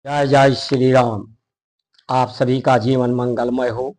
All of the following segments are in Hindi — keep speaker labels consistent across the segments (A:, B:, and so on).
A: जय जय श्री राम। आप सभी का जीवन मंगलमय हो।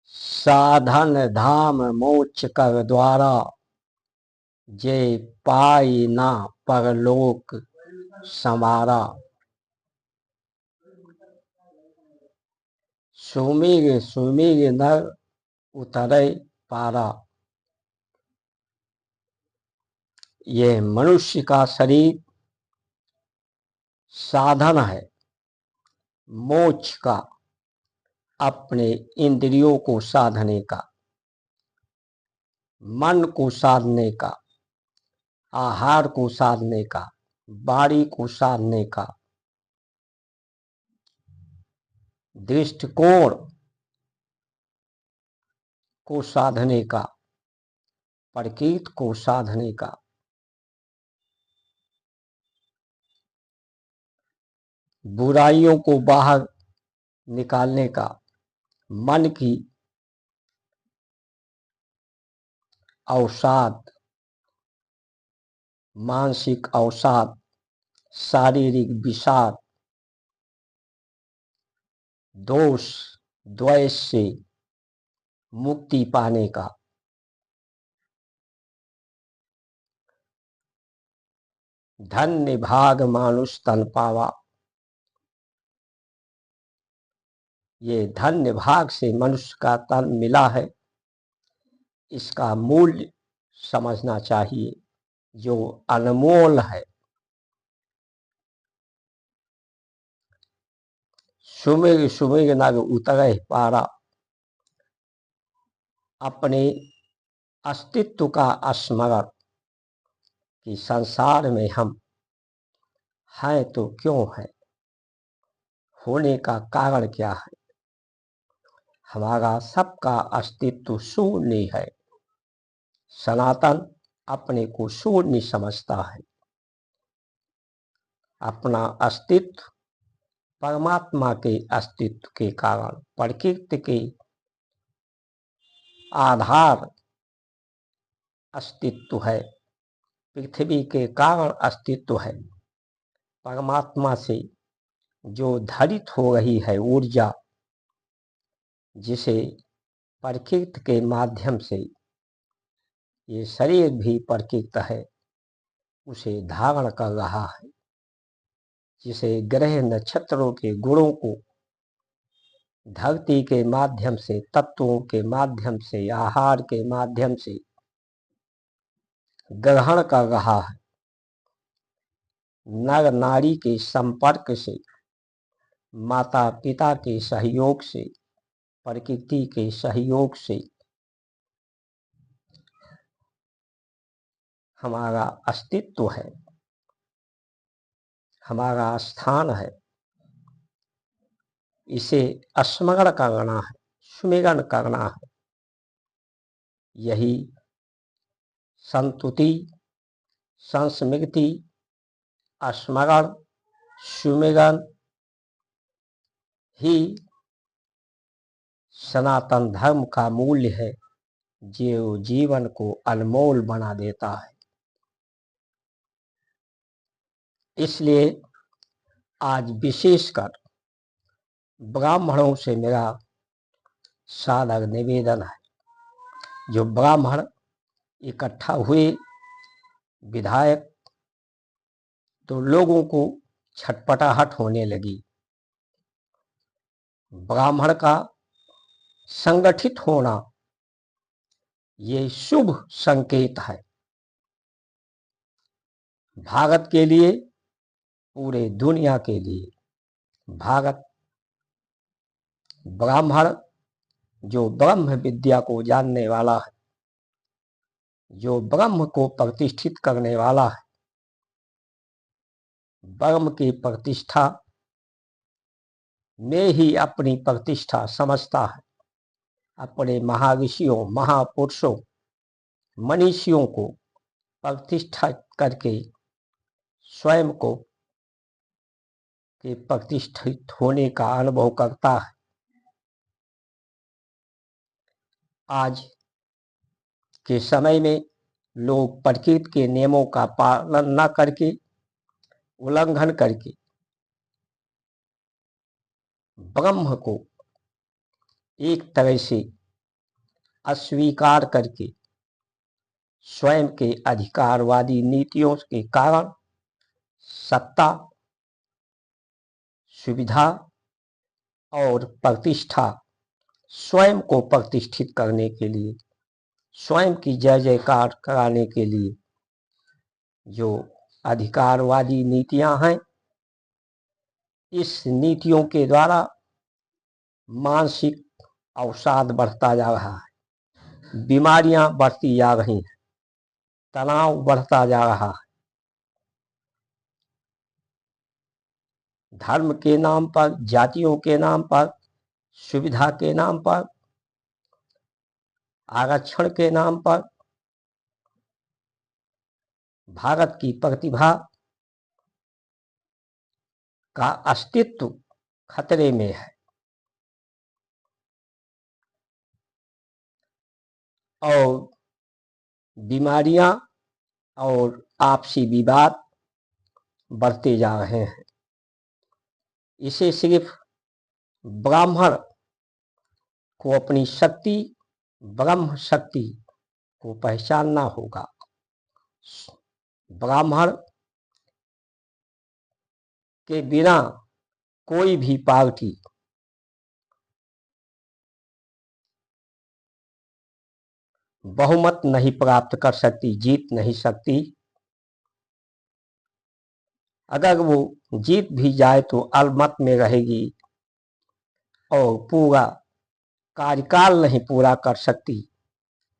A: साधन धाम मोक्ष कर द्वारा, जे पाई ना परलोक संवारा। सुमिर सुमिर नर उतरे पारा। ये मनुष्य का शरीर साधन है मोक्ष का, अपने इंद्रियों को साधने का, मन को साधने का, आहार को साधने का, वाणी को साधने का, दृष्टिकोण को साधने का, प्रकृति को साधने का, बुराइयों को बाहर निकालने का, मन की अवसाद, मानसिक अवसाद, शारीरिक विषाद, दोष द्वेष से मुक्ति पाने का, धन्य भाग मानुष तन पावा। ये धन्य भाग से मनुष्य का तन मिला है, इसका मूल्य समझना चाहिए जो अनमोल है। सुमिर सुमिर नर उतरे पारा। अपने अस्तित्व का स्मरण कि संसार में हम हैं तो क्यों हैं, होने का कारण क्या है। हमारा सबका अस्तित्व शून्य है। सनातन अपने को शून्य समझता है। अपना अस्तित्व परमात्मा के अस्तित्व के कारण, प्रकृति के आधार अस्तित्व है, पृथ्वी के कारण अस्तित्व है। परमात्मा से जो धारित हो रही है ऊर्जा, जिसे प्रकृति के माध्यम से ये शरीर भी प्रकृति है, उसे धारण कर रहा है। जिसे ग्रह नक्षत्रों के गुणों को धरती के माध्यम से, तत्वों के माध्यम से, आहार के माध्यम से ग्रहण कर रहा है। नर नारी के संपर्क से, माता पिता के सहयोग से, प्रकृति के सहयोग से हमारा अस्तित्व है, हमारा स्थान है। इसे स्मरण करना है, सुमिरन करना है। यही संतुति, संस्मृति, स्मरण, सुमिरन ही सनातन धर्म का मूल्य है, जो जीवन को अनमोल बना देता है। इसलिए आज विशेषकर ब्राह्मणों से मेरा सादर निवेदन है। जो ब्राह्मण इकट्ठा हुए विधायक, तो लोगों को छटपटाहट होने लगी। ब्राह्मण का संगठित होना ये शुभ संकेत है भारत के लिए, पूरे दुनिया के लिए। भारत ब्राह्मण जो ब्रह्म विद्या को जानने वाला है, जो ब्रह्म को प्रतिष्ठित करने वाला है, ब्रह्म की प्रतिष्ठा में ही अपनी प्रतिष्ठा समझता है। अपने महाऋषियों, महापुरुषों, मनीषियों को प्रतिष्ठा करके स्वयं को के प्रतिष्ठित होने का अनुभव करता है। आज के समय में लोग प्रकृति के नियमों का पालन न करके, उल्लंघन करके ब्रह्म को एक तरह से अस्वीकार करके स्वयं के अधिकारवादी नीतियों के कारण सत्ता, सुविधा और प्रतिष्ठा, स्वयं को प्रतिष्ठित करने के लिए, स्वयं की जय जयकार कराने के लिए जो अधिकारवादी नीतियां हैं, इस नीतियों के द्वारा मानसिक अवसाद बढ़ता जा रहा है, बीमारियां बढ़ती जा रही हैं, तनाव बढ़ता जा रहा है। धर्म के नाम पर, जातियों के नाम पर, सुविधा के नाम पर, आरक्षण के नाम पर भारत की प्रतिभा का अस्तित्व खतरे में है और बीमारियां और आपसी विवाद बढ़ते जा रहे हैं। इसे सिर्फ ब्राह्मण को अपनी शक्ति, ब्रह्म शक्ति को पहचानना होगा। ब्राह्मण के बिना कोई भी पार्टी बहुमत नहीं प्राप्त कर सकती, जीत नहीं सकती। अगर वो जीत भी जाए तो अल्पमत में रहेगी और पूरा कार्यकाल नहीं पूरा कर सकती।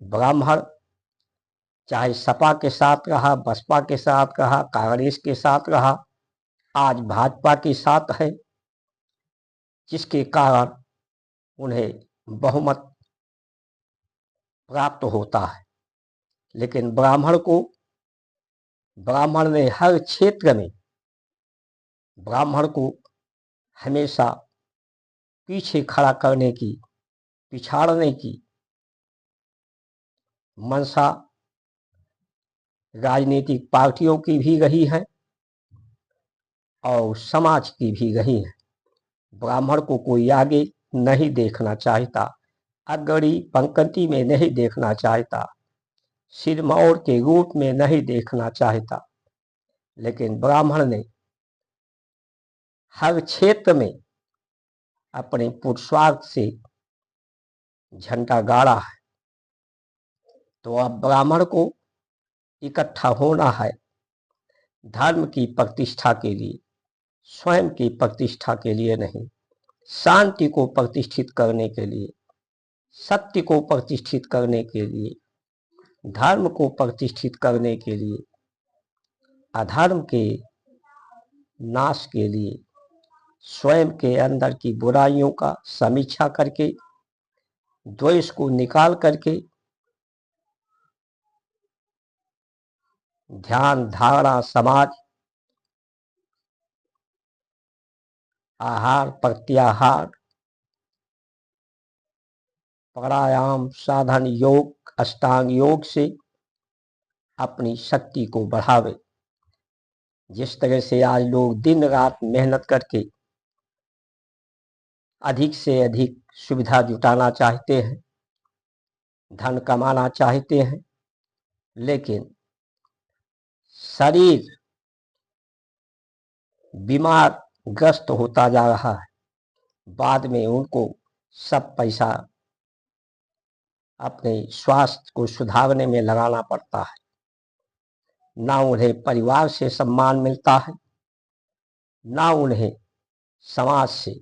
A: ब्राह्मण चाहे सपा के साथ रहा, बसपा के साथ रहा, कांग्रेस के साथ रहा, आज भाजपा के साथ है, जिसके कारण उन्हें बहुमत प्राप्त होता है। लेकिन ब्राह्मण ने हर क्षेत्र में ब्राह्मण को हमेशा पीछे खड़ा करने की, पिछाड़ने की मंशा राजनीतिक पार्टियों की भी रही है और समाज की भी रही है। ब्राह्मण को कोई आगे नहीं देखना चाहता, अग्रणी पंक्ति में नहीं देखना चाहता, सिरमौर के रूप में नहीं देखना चाहता। लेकिन ब्राह्मण ने हर क्षेत्र में अपने पुरुषार्थ से झंडा गाड़ा है। तो अब ब्राह्मण को इकट्ठा होना है धर्म की प्रतिष्ठा के लिए, स्वयं की प्रतिष्ठा के लिए नहीं, शांति को प्रतिष्ठित करने के लिए, सत्य को प्रतिष्ठित करने के लिए, धर्म को प्रतिष्ठित करने के लिए, अधर्म के नाश के लिए, स्वयं के अंदर की बुराइयों का समीक्षा करके, द्वेष को निकाल करके ध्यान, धारणा, समाज, आहार, प्रत्याहार, प्राणायाम, साधन, योग, अष्टांग योग से अपनी शक्ति को बढ़ावे। जिस तरह से आज लोग दिन रात मेहनत करके अधिक से अधिक सुविधा जुटाना चाहते हैं, धन कमाना चाहते हैं, लेकिन शरीर बीमार ग्रस्त होता जा रहा है। बाद में उनको सब पैसा अपने स्वास्थ्य को सुधारने में लगाना पड़ता है। ना उन्हें परिवार से सम्मान मिलता है, ना उन्हें समाज से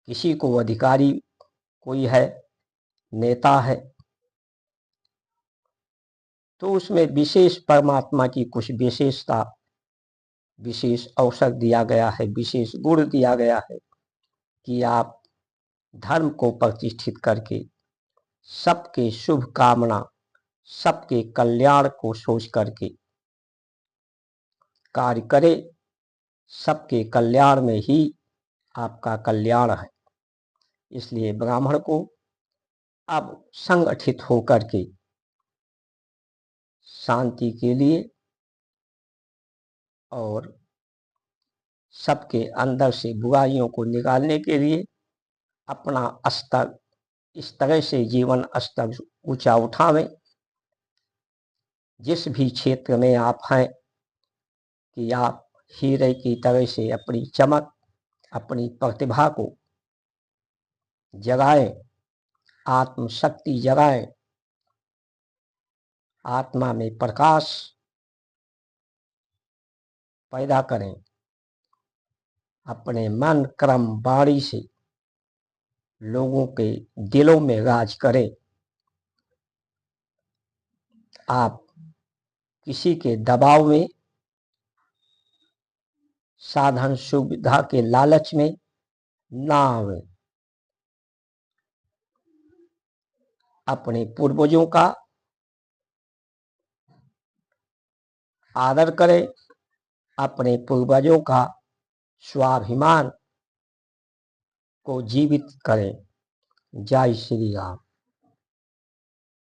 A: किसी को अधिकारी कोई है, नेता है, तो उसमें विशेष परमात्मा की कुछ विशेषता, विशेष अवसर दिया गया है, विशेष गुण दिया गया है कि आप धर्म को प्रतिष्ठित करके सबके शुभ कामना, सबके कल्याण को सोच करके कार्य करे। सबके कल्याण में ही आपका कल्याण है। इसलिए ब्राह्मण को अब संगठित होकर के शांति के लिए और सबके अंदर से बुराइयों को निकालने के लिए अपना स्तर इस तरह से जीवन स्तर ऊंचा उठावें, जिस भी क्षेत्र में आप हैं, कि आप हीरे की तरह से अपनी चमक, अपनी प्रतिभा को जगाएं, आत्मशक्ति जगाएं, आत्मा में प्रकाश पैदा करें, अपने मन कर्म वाणी से लोगों के दिलों में राज करें। आप किसी के दबाव में, साधन सुविधा के लालच में ना आवे। अपने पूर्वजों का आदर करें, अपने पूर्वजों का स्वाभिमान को जीवित करें। जय श्री राम।